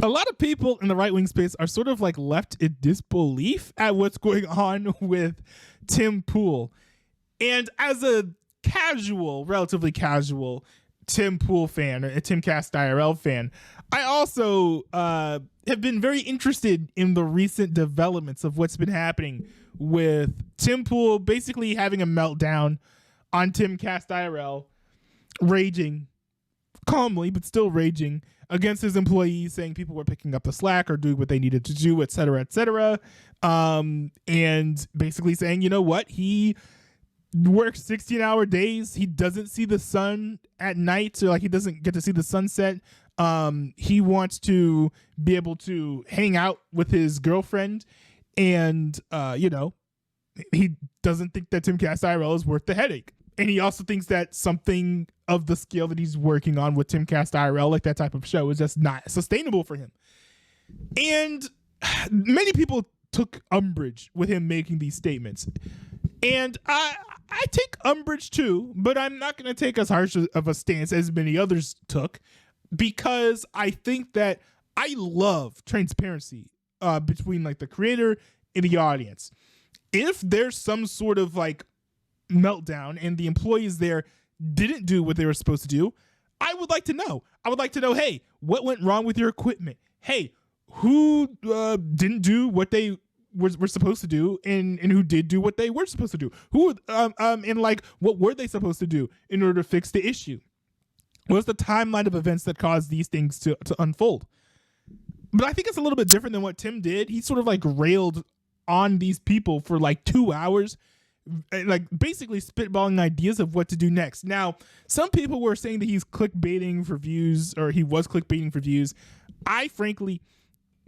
a lot of people in the right wing space are sort of like left in disbelief at what's going on with Tim Pool. And as a relatively casual Tim Pool fan, or a Timcast IRL fan, I also have been very interested in the recent developments of what's been happening with Tim Pool basically having a meltdown on Timcast IRL, raging calmly, but still raging against his employees, saying people were picking up the slack or doing what they needed to do, et cetera, et cetera. And basically saying, you know what, he works 16-hour days. He doesn't see the sun at night, so like he doesn't get to see the sunset. He wants to be able to hang out with his girlfriend, and he doesn't think that Timcast IRL is worth the headache. And he also thinks that something of the scale that he's working on with Timcast IRL, like that type of show, is just not sustainable for him. And many people took umbrage with him making these statements. And I take umbrage too, but I'm not going to take as harsh of a stance as many others took, because I think that I love transparency between like the creator and the audience. If there's some sort of like meltdown and the employees there didn't do what they were supposed to do, I would like to know. I would like to know, hey, what went wrong with your equipment? Hey, who didn't do what they were supposed to do, and who did do what they were supposed to do? Who and like what were they supposed to do in order to fix the issue? What's the timeline of events that caused these things to unfold? But I think it's a little bit different than what Tim did. He sort of like railed on these people for like 2 hours, like basically spitballing ideas of what to do next. Now, some people were saying that he's clickbaiting for views, or he was clickbaiting for views. I frankly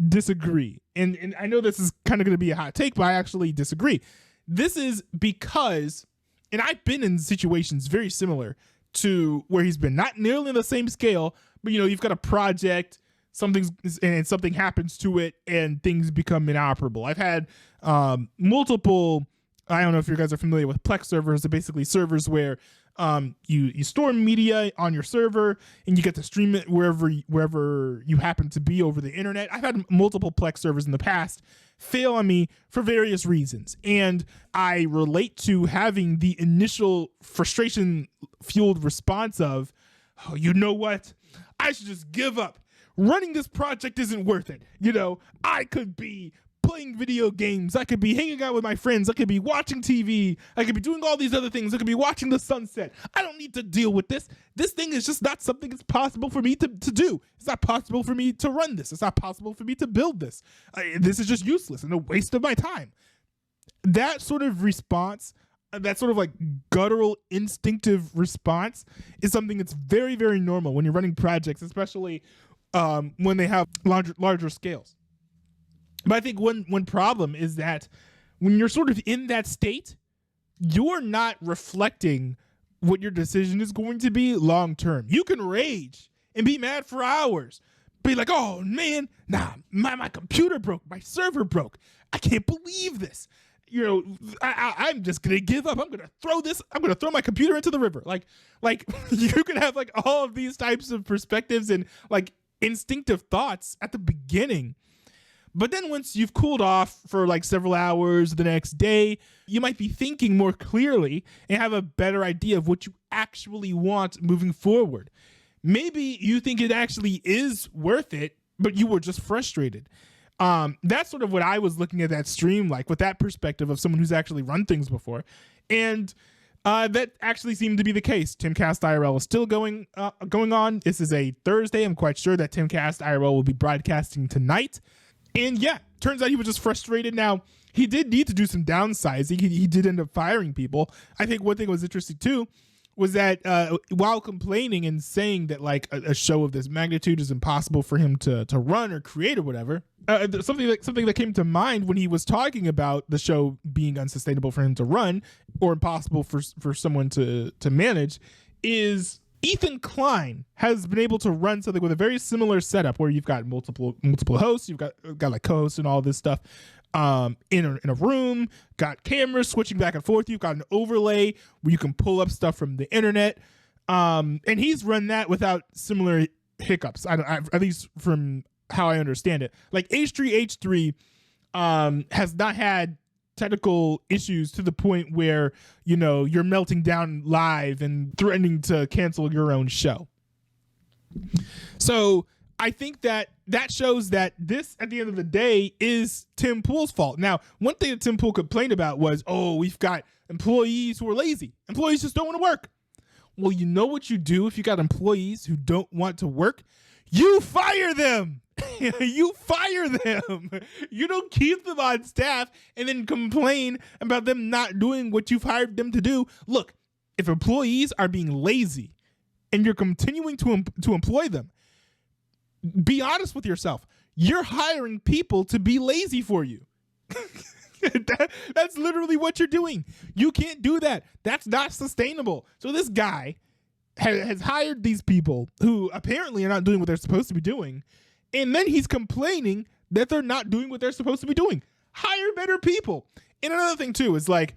disagree. And I know this is kind of going to be a hot take, but I actually disagree. This is because, and I've been in situations very similar to where he's been, not nearly on the same scale, but you've got a project, something happens to it and things become inoperable. I've had multiple, I don't know if you guys are familiar with Plex servers. They're basically servers where you store media on your server and you get to stream it wherever you happen to be over the internet. I've had multiple Plex servers in the past fail on me for various reasons, and I relate to having the initial frustration fueled response of, oh, you know what? I should just give up. Running this project isn't worth it. I could be playing video games. I could be hanging out with my friends. I could be watching TV. I could be doing all these other things. I could be watching the sunset. I don't need to deal with this. This thing is just not something that's possible for me to do. It's not possible for me to run this. It's not possible for me to build this. This is just useless and a waste of my time. That sort of response, that sort of like guttural instinctive response, is something that's very, very normal when you're running projects, especially when they have larger scales. But I think one problem is that when you're sort of in that state, you're not reflecting what your decision is going to be long term. You can rage and be mad for hours, be like, oh man, my computer broke, my server broke. I can't believe this. I'm just gonna give up. I'm gonna throw my computer into the river. Like you can have like all of these types of perspectives and like instinctive thoughts at the beginning. But then once you've cooled off for like several hours the next day, you might be thinking more clearly and have a better idea of what you actually want moving forward. Maybe you think it actually is worth it, but you were just frustrated. That's sort of what I was looking at that stream like, with that perspective of someone who's actually run things before. And that actually seemed to be the case. Timcast IRL is still going on. This is a Thursday. I'm quite sure that Timcast IRL will be broadcasting tonight. And yeah, turns out he was just frustrated. Now, he did need to do some downsizing. He did end up firing people. I think one thing that was interesting too was that while complaining and saying that like a show of this magnitude is impossible for him to run or create or whatever, something that came to mind when he was talking about the show being unsustainable for him to run or impossible for someone to manage is Ethan Klein has been able to run something with a very similar setup where you've got multiple hosts, you've got like co-hosts and all this stuff in a room, got cameras switching back and forth, you've got an overlay where you can pull up stuff from the internet, and he's run that without similar hiccups. At least from how I understand it. Like H3H3 has not had technical issues to the point where, you know, you're melting down live and threatening to cancel your own show. So I think that shows that this, at the end of the day, is Tim Pool's fault. Now, one thing that Tim Pool complained about was, oh, we've got employees who are lazy. Employees just don't want to work. Well, you know what you do if you got employees who don't want to work? You fire them. You fire them. You don't keep them on staff and then complain about them not doing what you've hired them to do. Look, if employees are being lazy and you're continuing to employ them, be honest with yourself. You're hiring people to be lazy for you. That's literally what you're doing. You can't do that. That's not sustainable. So this guy has hired these people who apparently are not doing what they're supposed to be doing, and then he's complaining that they're not doing what they're supposed to be doing. Hire better people. And another thing too is, like,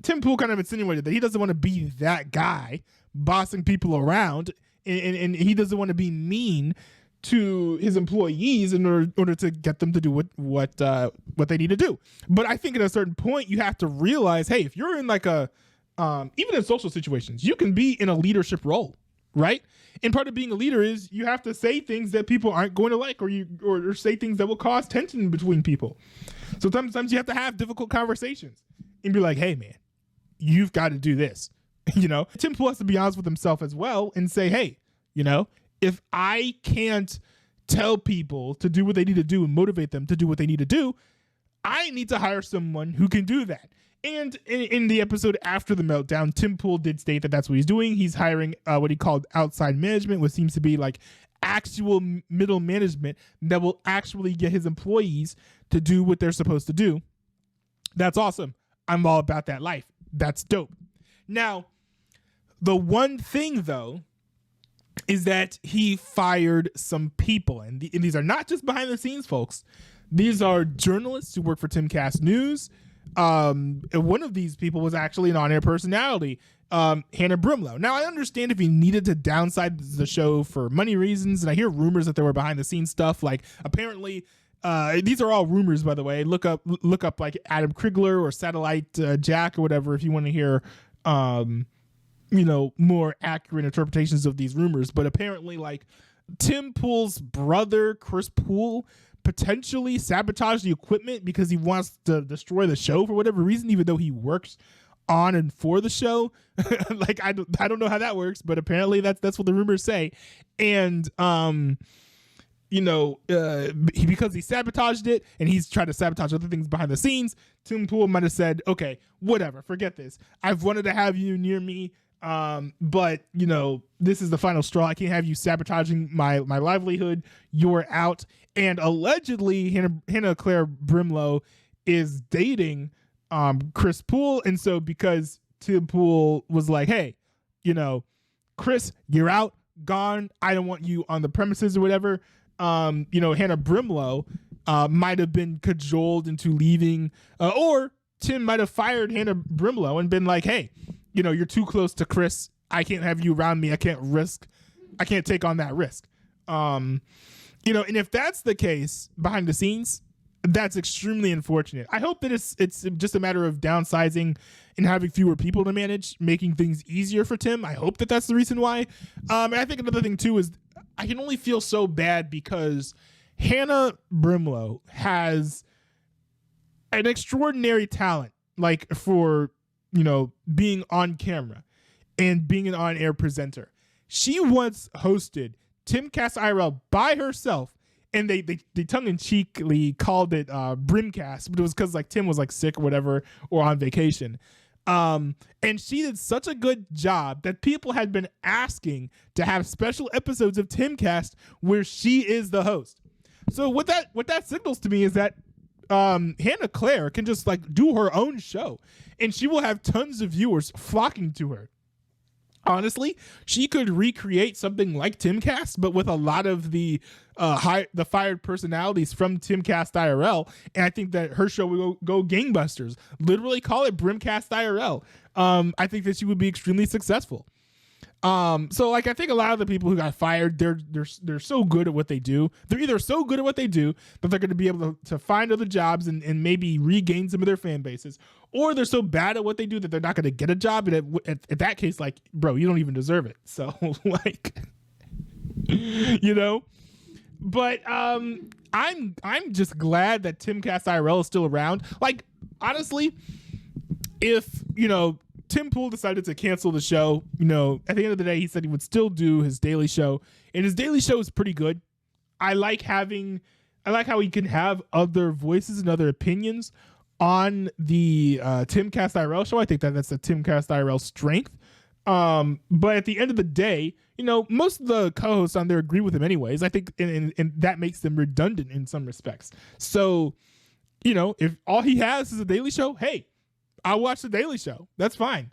Tim Pool kind of insinuated that he doesn't want to be that guy bossing people around, and he doesn't want to be mean to his employees in order to get them to do what they need to do. But I think at a certain point you have to realize, hey, if you're in like a even in social situations, you can be in a leadership role, right? And part of being a leader is you have to say things that people aren't going to like, or say things that will cause tension between people. So sometimes you have to have difficult conversations and be like, hey man, you've got to do this. You know, Tim Pool has to be honest with himself as well and say, hey, you know, if I can't tell people to do what they need to do and motivate them to do what they need to do, I need to hire someone who can do that. And in the episode after the meltdown, Tim Pool did state that that's what he's doing. He's hiring what he called outside management, which seems to be like actual middle management that will actually get his employees to do what they're supposed to do. That's awesome. I'm all about that life. That's dope. Now, the one thing though is that he fired some people, and these are not just behind the scenes folks. These are journalists who work for Timcast News. One of these people was actually an on-air personality, Hannah Brimlow. Now, I understand if he needed to downsize the show for money reasons, and I hear rumors that there were behind the scenes stuff. Like, apparently, these are all rumors, by the way. Look up like Adam Krigler or Satellite Jack or whatever if you want to hear you know, more accurate interpretations of these rumors. But apparently, like, Tim Pool's brother, Chris Pool, potentially sabotaged the equipment because he wants to destroy the show for whatever reason, even though he works on and for the show. Like, I don't know how that works, but apparently that's what the rumors say. And you know, because he sabotaged it and he's trying to sabotage other things behind the scenes, Tim Pool might have said, okay, whatever, forget this. I've wanted to have you near me, but you know, this is the final straw. I can't have you sabotaging my livelihood. You're out. And allegedly Hannah Claire Brimlow is dating Chris Pool. And so because Tim Pool was like, hey, you know, Chris, you're out, gone. I don't want you on the premises or whatever. You know, Hannah Brimlow might have been cajoled into leaving, or Tim might have fired Hannah Brimlow and been like, hey, you know, you're too close to Chris. I can't have you around me. I can't take on that risk. You know, and if that's the case behind the scenes, that's extremely unfortunate. I hope that it's just a matter of downsizing and having fewer people to manage, making things easier for Tim. I hope that that's the reason why. And I think another thing too is I can only feel so bad because Hannah Brimlow has an extraordinary talent, like for, you know, being on camera and being an on-air presenter. She once hosted Timcast IRL by herself, and they tongue-in-cheekly called it Brimcast, but it was because like Tim was like sick or whatever or on vacation. And she did such a good job that people had been asking to have special episodes of Timcast where she is the host. So what that signals to me is that Hannah Claire can just like do her own show, and she will have tons of viewers flocking to her. Honestly, she could recreate something like Timcast, but with a lot of the fired personalities from Timcast IRL, and I think that her show will go gangbusters. Literally call it Brimcast IRL. I think that she would be extremely successful. So like I think a lot of the people who got fired, they're so good at what they do. They're either so good at what they do that they're going to be able to find other jobs and maybe regain some of their fan bases, or they're so bad at what they do that they're not going to get a job. And at that case, like, bro, you don't even deserve it. So like, you know, but I'm just glad that Timcast IRL is still around. Like, honestly, if, you know, Tim Pool decided to cancel the show, you know, at the end of the day, he said he would still do his daily show, and his daily show is pretty good. I like how he can have other voices and other opinions on the Timcast IRL show. I think that's the Timcast IRL strength. But at the end of the day, you know, most of the co-hosts on there agree with him anyways. I think, and that makes them redundant in some respects. So, you know, if all he has is a daily show, hey, I'll watch the daily show. That's fine.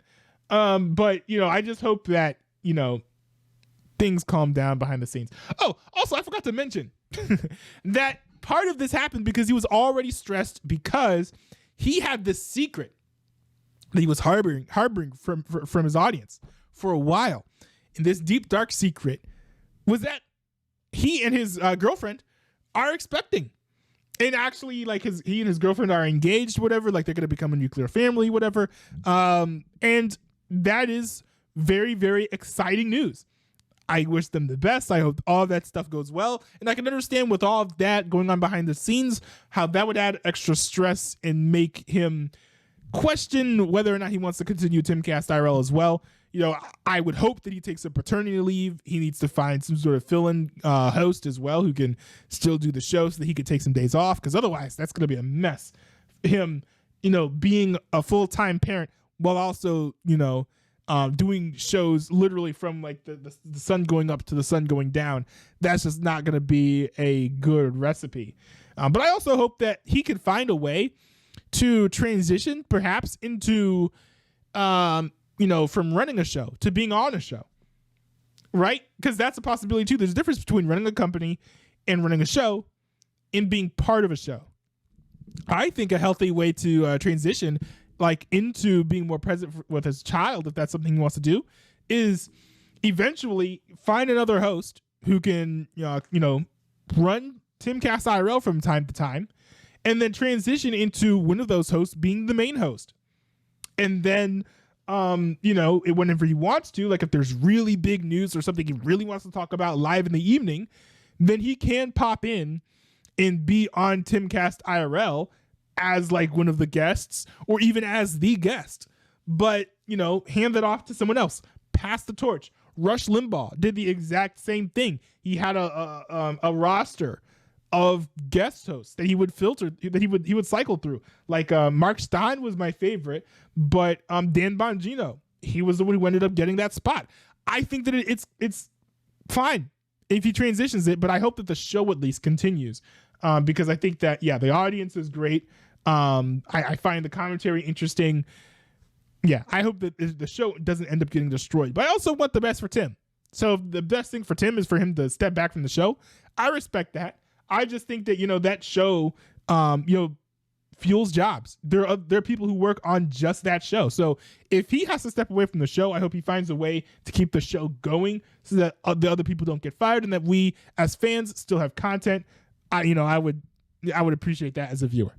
But, you know, I just hope that, you know, things calm down behind the scenes. Oh, also, I forgot to mention that part of this happened because he was already stressed because he had this secret that he was harboring from his audience for a while. And this deep, dark secret was that he and his girlfriend are expecting. And actually, like, he and his girlfriend are engaged, whatever, like they're going to become a nuclear family, whatever. And that is very, very exciting news. I wish them the best. I hope all that stuff goes well. And I can understand with all of that going on behind the scenes, how that would add extra stress and make him question whether or not he wants to continue Timcast IRL as well. You know, I would hope that he takes a paternity leave. He needs to find some sort of fill-in host as well who can still do the show so that he could take some days off, because otherwise that's going to be a mess. Him, you know, being a full-time parent while also, you know, doing shows literally from like the sun going up to the sun going down. That's just not going to be a good recipe. But I also hope that he can find a way to transition perhaps into, you know, from running a show to being on a show, right? Because that's a possibility too. There's a difference between running a company and running a show and being part of a show. I think a healthy way to transition like into being more present with his child, if that's something he wants to do, is eventually find another host who can, you know, run Timcast IRL from time to time, and then transition into one of those hosts being the main host. And then, you know, whenever he wants to, like if there's really big news or something he really wants to talk about live in the evening, then he can pop in and be on Timcast IRL as like one of the guests or even as the guest. But, you know, hand that off to someone else. Pass the torch. Rush Limbaugh did the exact same thing. He had a roster of guest hosts that he would filter, that he would cycle through. Like Mark Stein was my favorite, but Dan Bongino, he was the one who ended up getting that spot. I think that it's fine if he transitions it, but I hope that the show at least continues, because I think that, yeah, the audience is great. I find the commentary interesting. Yeah, I hope that the show doesn't end up getting destroyed, but I also want the best for Tim. So if the best thing for Tim is for him to step back from the show, I respect that. I just think that, you know, that show, you know, fuels jobs. There are people who work on just that show. So if he has to step away from the show, I hope he finds a way to keep the show going so that the other people don't get fired and that we as fans still have content. I would appreciate that as a viewer.